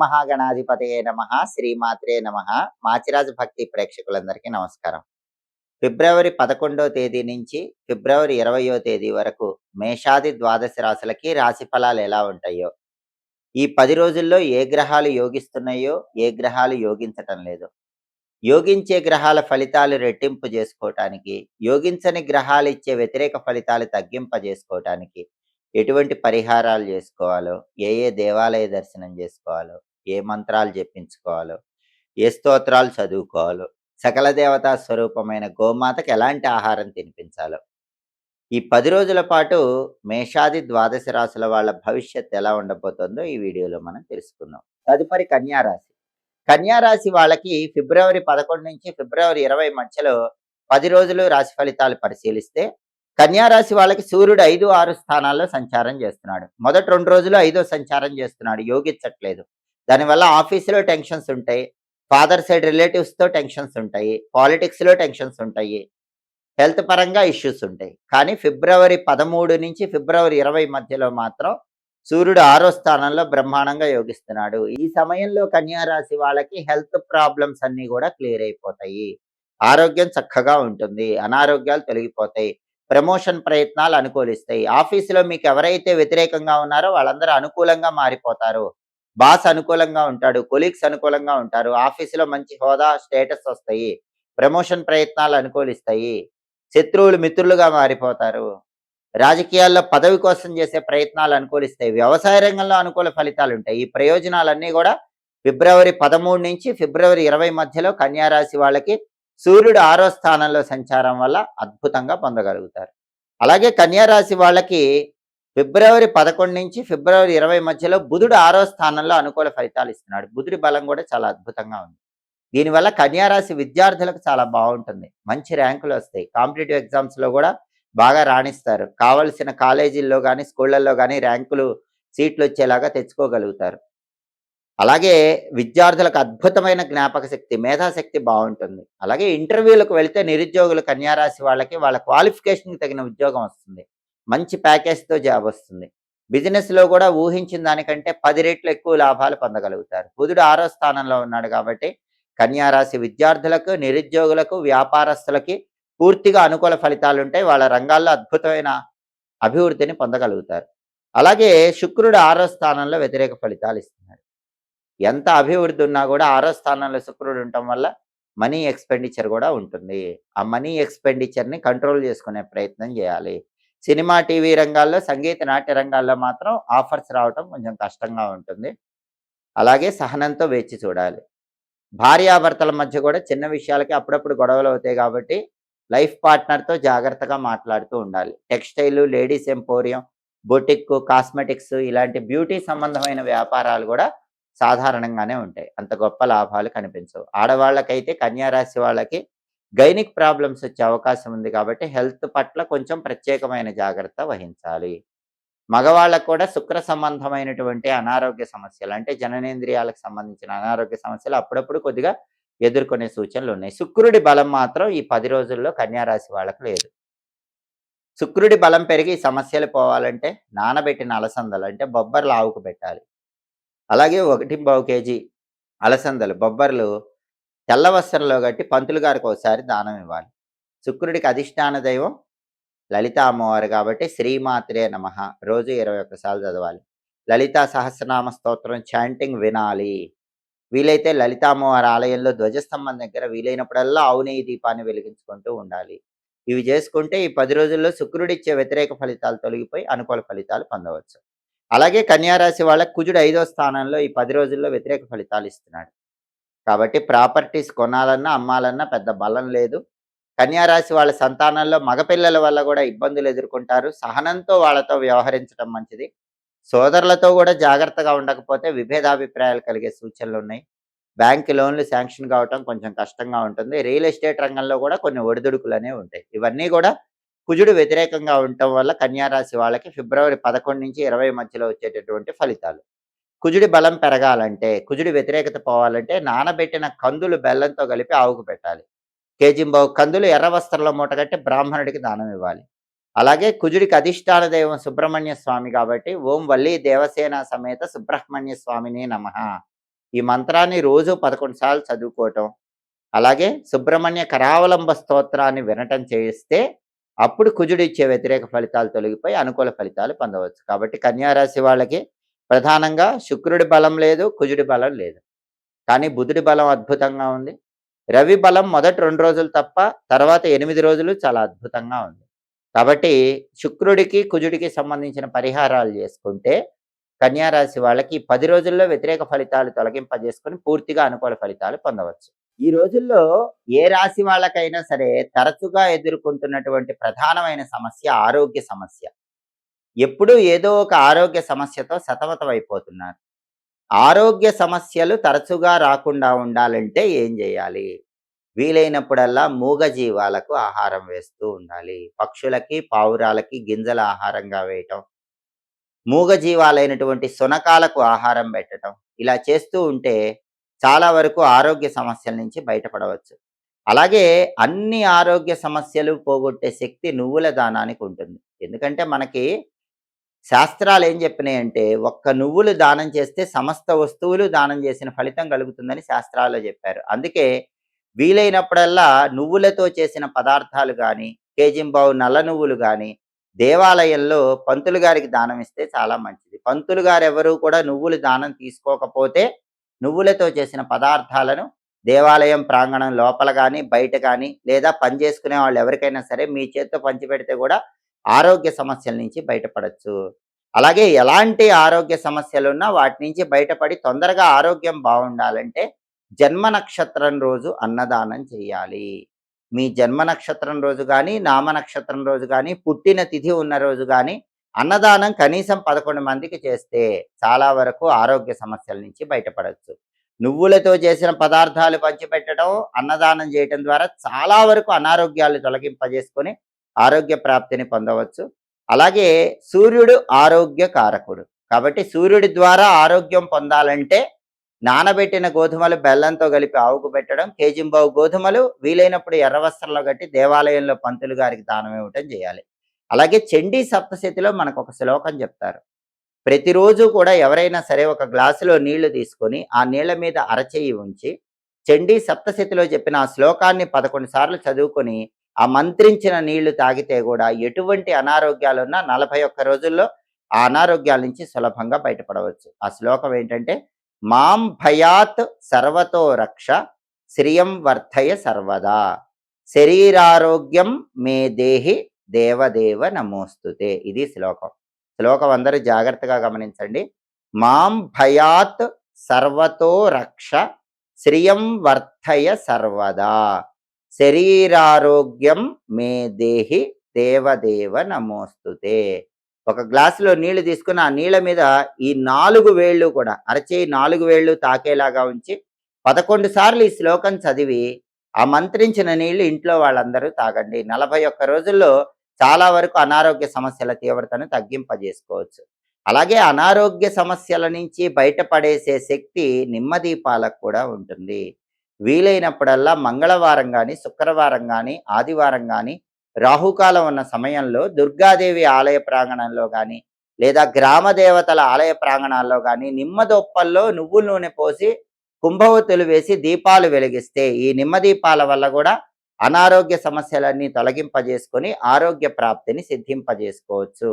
మహాగణాధిపతయే నమః. శ్రీమాత్రే నమః. మాచిరాజు భక్తి ప్రేక్షకులందరికీ నమస్కారం. ఫిబ్రవరి 11వ తేదీ నుంచి ఫిబ్రవరి 20వ తేదీ వరకు మేషాది ద్వాదశ రాశులకి రాశి ఫలాలు ఎలా ఉంటాయో, ఈ 10 రోజుల్లో ఏ గ్రహాలు యోగిస్తున్నాయో, ఏ గ్రహాలు యోగించటం లేదో, యోగించే గ్రహాల ఫలితాలు రెట్టింపు చేసుకోవటానికి, యోగించని గ్రహాలు ఇచ్చే వ్యతిరేక ఫలితాలు తగ్గింపజేసుకోవటానికి ఎటువంటి పరిహారాలు చేసుకోవాలో, ఏ ఏ దేవాలయ దర్శనం చేసుకోవాలో, ఏ మంత్రాలు జపించుకోవాలో, ఏ స్తోత్రాలు చదువుకోవాలో, సకల దేవతా స్వరూపమైన గోమాతకు ఎలాంటి ఆహారం తినిపించాలో, ఈ 10 రోజుల పాటు మేషాది ద్వాదశ రాశుల వాళ్ళ భవిష్యత్తు ఎలా ఉండబోతుందో ఈ వీడియోలో మనం తెలుసుకుందాం. తదుపరి కన్యారాశి. కన్యారాశి వాళ్ళకి ఫిబ్రవరి 11 నుంచి ఫిబ్రవరి 20 మధ్యలో 10 రోజులు రాశి ఫలితాలు పరిశీలిస్తే, కన్యారాశి వాళ్ళకి సూర్యుడు 5, 6 స్థానాల్లో సంచారం చేస్తున్నాడు. మొదటి 2 రోజులు 5వ సంచారం చేస్తున్నాడు, యోగించట్లేదు. దానివల్ల ఆఫీసులో టెన్షన్స్ ఉంటాయి, ఫాదర్ సైడ్ రిలేటివ్స్తో టెన్షన్స్ ఉంటాయి, పాలిటిక్స్లో టెన్షన్స్ ఉంటాయి, హెల్త్ పరంగా ఇష్యూస్ ఉంటాయి. కానీ ఫిబ్రవరి 13 నుంచి ఫిబ్రవరి 20 మధ్యలో మాత్రం సూర్యుడు 6వ స్థానంలో బ్రహ్మాండంగా యోగిస్తున్నాడు. ఈ సమయంలో కన్యారాశి వాళ్ళకి హెల్త్ ప్రాబ్లమ్స్ అన్నీ కూడా క్లియర్ అయిపోతాయి. ఆరోగ్యం చక్కగా ఉంటుంది, అనారోగ్యాలు తొలగిపోతాయి, ప్రమోషన్ ప్రయత్నాలు అనుకూలిస్తాయి. ఆఫీసులో మీకు ఎవరైతే వ్యతిరేకంగా ఉన్నారో వాళ్ళందరూ అనుకూలంగా మారిపోతారు. బాస్ అనుకూలంగా ఉంటాడు, కొలీగ్స్ అనుకూలంగా ఉంటారు, ఆఫీసులో మంచి హోదా స్టేటస్ వస్తాయి, ప్రమోషన్ ప్రయత్నాలు అనుకూలిస్తాయి, శత్రువులు మిత్రులుగా మారిపోతారు, రాజకీయాల్లో పదవి కోసం చేసే ప్రయత్నాలు అనుకూలిస్తాయి, వ్యవసాయ రంగంలో అనుకూల ఫలితాలు ఉంటాయి. ఈ ప్రయోజనాలన్నీ కూడా ఫిబ్రవరి 13 నుంచి ఫిబ్రవరి 20 మధ్యలో కన్యారాశి వాళ్ళకి సూర్యుడు 6వ స్థానంలో సంచారం వల్ల అద్భుతంగా పొందగలుగుతారు. అలాగే కన్యారాశి వాళ్ళకి ఫిబ్రవరి 11 నుంచి ఫిబ్రవరి 20 మధ్యలో బుధుడు 6వ స్థానంలో అనుకూల ఫలితాలు ఇస్తున్నాడు. బుధుడి బలం కూడా చాలా అద్భుతంగా ఉంది. దీనివల్ల కన్యారాశి విద్యార్థులకు చాలా బాగుంటుంది, మంచి ర్యాంకులు వస్తాయి, కాంపిటేటివ్ ఎగ్జామ్స్లో కూడా బాగా రాణిస్తారు, కావలసిన కాలేజీల్లో కానీ స్కూళ్ళల్లో కానీ ర్యాంకులు సీట్లు వచ్చేలాగా తెచ్చుకోగలుగుతారు. అలాగే విద్యార్థులకు అద్భుతమైన జ్ఞాపక శక్తి, మేధాశక్తి బాగుంటుంది. అలాగే ఇంటర్వ్యూలకు వెళితే నిరుద్యోగులు కన్యారాశి వాళ్ళకి వాళ్ళ క్వాలిఫికేషన్కి తగిన ఉద్యోగం వస్తుంది, మంచి ప్యాకేజ్తో జాబ్ వస్తుంది. బిజినెస్లో కూడా ఊహించిన దానికంటే 10 రెట్లు ఎక్కువ లాభాలు పొందగలుగుతారు. బుధుడు 6వ స్థానంలో ఉన్నాడు కాబట్టి కన్యారాశి విద్యార్థులకు, నిరుద్యోగులకు, వ్యాపారస్తులకి పూర్తిగా అనుకూల ఫలితాలు ఉంటాయి. వాళ్ళ రంగాల్లో అద్భుతమైన అభివృద్ధిని పొందగలుగుతారు. అలాగే శుక్రుడు 6వ స్థానంలో వ్యతిరేక ఫలితాలు ఇస్తున్నాడు. ఎంత అభివృద్ధి ఉన్నా కూడా 6వ స్థానంలో శుక్రుడు ఉండటం వల్ల మనీ ఎక్స్పెండిచర్ కూడా ఉంటుంది. ఆ మనీ ఎక్స్పెండిచర్ని కంట్రోల్ చేసుకునే ప్రయత్నం చేయాలి. సినిమా, టీవీ రంగాల్లో, సంగీత, నాట్య రంగాల్లో మాత్రం ఆఫర్స్ రావటం కొంచెం కష్టంగా ఉంటుంది. అలాగే సహనంతో వేచి చూడాలి. భార్యాభర్తల మధ్య కూడా చిన్న విషయాలకి అప్పుడప్పుడు గొడవలు అవుతాయి కాబట్టి లైఫ్ పార్ట్నర్తో జాగ్రత్తగా మాట్లాడుతూ ఉండాలి. Textile, ladies emporium, boutique, cosmetics ఇలాంటి బ్యూటీ సంబంధమైన వ్యాపారాలు కూడా సాధారణంగానే ఉంటాయి, అంత గొప్ప లాభాలు కనిపించవు. ఆడవాళ్ళకైతే కన్యారాశి వాళ్ళకి గైనిక్ ప్రాబ్లమ్స్ వచ్చే అవకాశం ఉంది కాబట్టి హెల్త్ పట్ల కొంచెం ప్రత్యేకమైన జాగ్రత్త వహించాలి. మగవాళ్ళకు కూడా శుక్ర సంబంధమైనటువంటి అనారోగ్య సమస్యలు, అంటే జననేంద్రియాలకు సంబంధించిన అనారోగ్య సమస్యలు అప్పుడప్పుడు కొద్దిగా ఎదుర్కొనే సూచనలు ఉన్నాయి. శుక్రుడి బలం మాత్రం ఈ 10 రోజుల్లో కన్యారాశి వాళ్ళకు లేదు. శుక్రుడి బలం పెరిగి సమస్యలు పోవాలంటే నానబెట్టిన అలసందలు, అంటే బొబ్బర్లు ఆవుకు పెట్టాలి. అలాగే 1.25 కేజీ అలసందలు, బొబ్బర్లు తెల్ల వస్త్రంలో కట్టి పంతులు గారికి ఒకసారి దానం ఇవ్వాలి. శుక్రుడికి అధిష్టాన దైవం లలిత అమ్మవారు కాబట్టి శ్రీమాత్రే నమః రోజు 21 సార్లు చదవాలి. లలితా సహస్రనామ స్తోత్రం చాంటింగ్ వినాలి. వీలైతే లలిత అమ్మవారి ఆలయంలో ధ్వజస్తంభం దగ్గర వీలైనప్పుడల్లా ఆవు నెయ్యి దీపాన్ని వెలిగించుకుంటూ ఉండాలి. ఇవి చేసుకుంటే ఈ 10 రోజుల్లో శుక్రుడిచ్చే వ్యతిరేక ఫలితాలు తొలగిపోయి అనుకూల ఫలితాలు పొందవచ్చు. అలాగే కన్యారాశి వాళ్ళకి కుజుడు 5వ స్థానంలో ఈ 10 రోజుల్లో వ్యతిరేక ఫలితాలు ఇస్తున్నాడు. కాబట్టి ప్రాపర్టీస్ కొనాలన్నా అమ్మాలన్నా పెద్ద బలం లేదు. కన్యారాశి వాళ్ళ సంతానంలో మగపిల్లల వల్ల కూడా ఇబ్బందులు ఎదుర్కొంటారు. సహనంతో వాళ్ళతో వ్యవహరించడం మంచిది. సోదరులతో కూడా జాగ్రత్తగా ఉండకపోతే విభేదాభిప్రాయాలు కలిగే సూచనలు ఉన్నాయి. బ్యాంక్ లోన్లు శాంక్షన్ కావటం కొంచెం కష్టంగా ఉంటుంది. రియల్ ఎస్టేట్ రంగంలో కూడా కొన్ని ఒడిదుడుకులు అనేవి ఉంటాయి. ఇవన్నీ కూడా కుజుడు వ్యతిరేకంగా ఉండటం వల్ల కన్యారాశి వాళ్ళకి ఫిబ్రవరి 11 నుంచి 20 మధ్యలో వచ్చేటటువంటి ఫలితాలు. కుజుడి బలం పెరగాలంటే, కుజుడి వ్యతిరేకత పోవాలంటే నానబెట్టిన కందులు బెల్లంతో కలిపి ఆవుకు పెట్టాలి. కేజింబావు కందులు ఎర్ర వస్త్రంలో మూటగట్టి బ్రాహ్మణుడికి దానం ఇవ్వాలి. అలాగే కుజుడికి అధిష్టాన దైవం సుబ్రహ్మణ్య స్వామి కాబట్టి ఓం వల్లి దేవసేన సమేత సుబ్రహ్మణ్య స్వామిని నమః ఈ మంత్రాన్ని రోజు 11 సార్లు చదువుకోవటం, అలాగే సుబ్రహ్మణ్య కరావలంబ స్తోత్రాన్ని వినటం చేస్తే అప్పుడు కుజుడిచ్చే వ్యతిరేక ఫలితాలు తొలగిపోయి అనుకూల ఫలితాలు పొందవచ్చు. కాబట్టి కన్యా రాశి వాళ్ళకి ప్రధానంగా శుక్రుడి బలం లేదు, కుజుడి బలం లేదు. కానీ బుధుడి బలం అద్భుతంగా ఉంది. రవి బలం మొదటి 2 రోజులు తప్ప తర్వాత 8 రోజులు చాలా అద్భుతంగా ఉంది. కాబట్టి శుక్రుడికి, కుజుడికి సంబంధించిన పరిహారాలు చేసుకుంటే కన్యా రాశి వాళ్ళకి 10 రోజుల్లో వ్యతిరేక ఫలితాలు తొలగింపజేసుకొని పూర్తిగా అనుకూల ఫలితాలు పొందవచ్చు. ఈ రోజుల్లో ఏ రాశి వాళ్ళకైనా సరే తరచుగా ఎదుర్కొంటున్నటువంటి ప్రధానమైన సమస్య ఆరోగ్య సమస్య. ఎప్పుడూ ఏదో ఒక ఆరోగ్య సమస్యతో సతమతమైపోతున్నారు. ఆరోగ్య సమస్యలు తరచుగా రాకుండా ఉండాలంటే ఏం చేయాలి? వీలైనప్పుడల్లా మూగజీవాలకు ఆహారం వేస్తూ ఉండాలి. పక్షులకి, పావురాలకి గింజల ఆహారంగా వేయటం, మూగజీవాలైనటువంటి శునకాలకు ఆహారం పెట్టటం, ఇలా చేస్తూ ఉంటే చాలా వరకు ఆరోగ్య సమస్యల నుంచి బయటపడవచ్చు. అలాగే అన్ని ఆరోగ్య సమస్యలు పోగొట్టే శక్తి నువ్వుల దానానికి ఉంటుంది. ఎందుకంటే మనకి శాస్త్రాలు ఏం చెప్పినాయంటే ఒక్క నువ్వులు దానం చేస్తే సమస్త వస్తువులు దానం చేసిన ఫలితం కలుగుతుందని శాస్త్రాల్లో చెప్పారు. అందుకే వీలైనప్పుడల్లా నువ్వులతో చేసిన పదార్థాలు కానీ, కేజింబావు నల్ల నువ్వులు కానీ దేవాలయంలో పంతులు గారికి దానం ఇస్తే చాలా మంచిది. పంతులు గారు ఎవరు కూడా నువ్వులు దానం తీసుకోకపోతే నువ్వులతో చేసిన పదార్థాలను దేవాలయం ప్రాంగణం లోపల కానీ, బయట కానీ, లేదా పని చేసుకునే వాళ్ళు ఎవరికైనా సరే మీ చేత్తో పంచిపెడితే కూడా ఆరోగ్య సమస్యల నుంచి బయటపడచ్చు. అలాగే ఎలాంటి ఆరోగ్య సమస్యలున్నా వాటి నుంచి బయటపడి తొందరగా ఆరోగ్యం బాగుండాలంటే జన్మ నక్షత్రం రోజు అన్నదానం చేయాలి. మీ జన్మ నక్షత్రం రోజు కానీ, నామ నక్షత్రం రోజు కానీ, పుట్టిన తిథి ఉన్న రోజు కానీ అన్నదానం కనీసం 11 మందికి చేస్తే చాలా వరకు ఆరోగ్య సమస్యల నుంచి బయటపడవచ్చు. నువ్వులతో చేసిన పదార్థాలు పంచిపెట్టడం, అన్నదానం చేయటం ద్వారా చాలా వరకు అనారోగ్యాలు తొలగింపజేసుకొని ఆరోగ్య ప్రాప్తిని పొందవచ్చు. అలాగే సూర్యుడు ఆరోగ్య కారకుడు. కాబట్టి సూర్యుడి ద్వారా ఆరోగ్యం పొందాలంటే నానబెట్టిన గోధుమలు బెల్లంతో కలిపి ఆవుకు పెట్టడం, కేజింబావు గోధుమలు వీలైనప్పుడు ఎర్ర వస్త్రంలో కట్టి దేవాలయంలో పంతులు గారికి దానం ఇవ్వటం చేయాలి. అలాగే చండీ సప్తశతిలో మనకు ఒక శ్లోకం చెప్తారు. ప్రతిరోజు కూడా ఎవరైనా సరే ఒక గ్లాసులో నీళ్లు తీసుకొని ఆ నీళ్ల మీద అరచేయి ఉంచి చండీ సప్తశతిలో చెప్పిన ఆ శ్లోకాన్ని 11 సార్లు చదువుకొని ఆ మంత్రించిన నీళ్లు తాగితే కూడా ఎటువంటి అనారోగ్యాలున్నా 41 రోజుల్లో ఆ అనారోగ్యాల నుంచి సులభంగా బయటపడవచ్చు. ఆ శ్లోకం ఏంటంటే మాం భయాత్ సర్వతో రక్ష శ్రియం వర్ధయ సర్వదా శరీరారోగ్యం మే దేహి దేవదేవ నమోస్తుతే. ఇది శ్లోకం. శ్లోకం అందరూ జాగ్రత్తగా గమనించండి. మాం భయాత్ సర్వతో రక్ష శ్రియం వర్ధయ సర్వదా శరీరారోగ్యం మే దేహి దేవదేవ నమోస్తుతే. ఒక గ్లాసులో నీళ్లు తీసుకుని ఆ నీళ్ళ మీద ఈ 4 వేళ్ళు కూడా అరచేయి 4 వేళ్ళు తాకేలాగా ఉంచి 11 సార్లు ఈ శ్లోకం చదివి ఆ మంత్రించిన నీళ్లు ఇంట్లో వాళ్ళందరూ తాగండి. 41 రోజుల్లో చాలా వరకు అనారోగ్య సమస్యల తీవ్రతను తగ్గింపజేసుకోవచ్చు. అలాగే అనారోగ్య సమస్యల నుంచి బయటపడేసే శక్తి నిమ్మదీపాలకు కూడా ఉంటుంది. వీలైనప్పుడల్లా మంగళవారం కానీ, శుక్రవారం కానీ, ఆదివారం కానీ రాహుకాలం ఉన్న సమయంలో దుర్గాదేవి ఆలయ ప్రాంగణంలో కానీ, లేదా గ్రామ దేవతల ఆలయ ప్రాంగణాల్లో కానీ నిమ్మదొప్పల్లో నువ్వుల నూనె పోసి కుంభవతులు వేసి దీపాలు వెలిగిస్తే ఈ నిమ్మ దీపాల వల్ల కూడా అనారోగ్య సమస్యలన్నీ తొలగింపజేసుకొని ఆరోగ్య ప్రాప్తిని సిద్ధింపజేసుకోవచ్చు.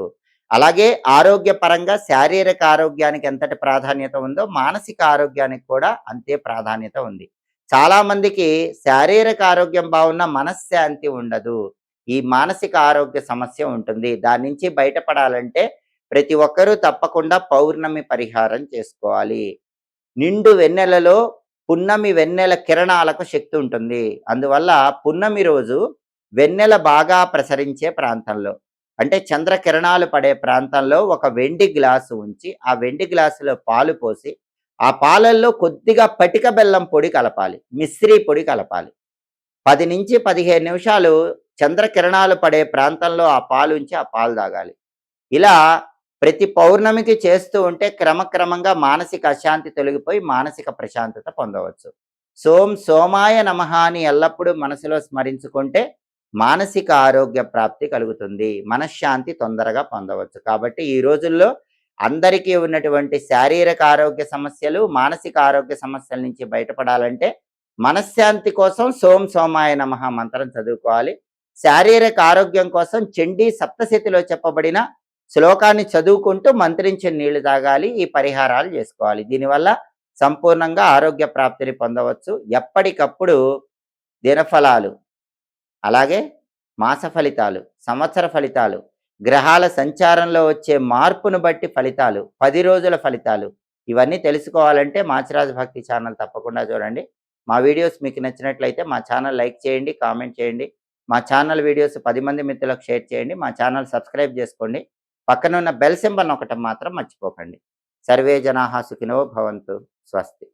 అలాగే ఆరోగ్యపరంగా శారీరక ఆరోగ్యానికి ఎంతటి ప్రాధాన్యత ఉందో మానసిక ఆరోగ్యానికి కూడా అంతే ప్రాధాన్యత ఉంది. చాలా మందికి శారీరక ఆరోగ్యం బాగున్నా మనశ్శాంతి ఉండదు. ఈ మానసిక ఆరోగ్య సమస్య ఉంటుంది. దాని నుంచి బయటపడాలంటే ప్రతి ఒక్కరూ తప్పకుండా పౌర్ణమి పరిహారం చేసుకోవాలి. నిండు వెన్నెలలో పున్నమి వెన్నెల కిరణాలకు శక్తి ఉంటుంది. అందువల్ల పున్నమి రోజు వెన్నెల బాగా ప్రసరించే ప్రాంతంలో, అంటే చంద్ర కిరణాలు పడే ప్రాంతంలో ఒక వెండి గ్లాసు ఉంచి ఆ వెండి గ్లాసులో పాలు పోసి ఆ పాలల్లో కొద్దిగా పటిక బెల్లం పొడి కలపాలి, మిశ్రీ పొడి కలపాలి. 10 నుంచి 15 నిమిషాలు చంద్ర కిరణాలు పడే ప్రాంతంలో ఆ పాలు ఉంచి ఆ పాలు తాగాలి. ఇలా ప్రతి పౌర్ణమికి చేస్తూ ఉంటే క్రమక్రమంగా మానసిక అశాంతి తొలగిపోయి మానసిక ప్రశాంతత పొందవచ్చు. సోమాయ నమః అని ఎల్లప్పుడూ మనసులో స్మరించుకుంటే మానసిక ఆరోగ్య ప్రాప్తి కలుగుతుంది. మనశ్శాంతి తొందరగా పొందవచ్చు. కాబట్టి ఈ రోజుల్లో అందరికీ ఉన్నటువంటి శారీరక ఆరోగ్య సమస్యలు, మానసిక ఆరోగ్య సమస్యల నుంచి బయటపడాలంటే మనశ్శాంతి కోసం సోం సోమాయ నమః మంత్రం చదువుకోవాలి. శారీరక ఆరోగ్యం కోసం చండీ సప్తశతిలో చెప్పబడిన శ్లోకాన్ని చదువుకుంటూ మంత్రించిన నీళ్లు తాగాలి. ఈ పరిహారాలు చేసుకోవాలి. దీనివల్ల సంపూర్ణంగా ఆరోగ్య ప్రాప్తిని పొందవచ్చు. ఎప్పటికప్పుడు దినఫలాలు, అలాగే మాస ఫలితాలు, సంవత్సర ఫలితాలు, గ్రహాల సంచారంలో వచ్చే మార్పును బట్టి ఫలితాలు, 10 రోజుల ఫలితాలు ఇవన్నీ తెలుసుకోవాలంటే మాచిరాజు భక్తి ఛానల్ తప్పకుండా చూడండి. మా వీడియోస్ మీకు నచ్చినట్లయితే మా ఛానల్ లైక్ చేయండి, కామెంట్ చేయండి. మా ఛానల్ వీడియోస్ 10 మంది మిత్రులకు షేర్ చేయండి. మా ఛానల్ సబ్స్క్రైబ్ చేసుకోండి. పక్కనున్న బెల్ సింబల్ నొక్కటం మాత్రం మర్చిపోకండి. సర్వే జనాః సుఖినో భవంతు. స్వస్తి.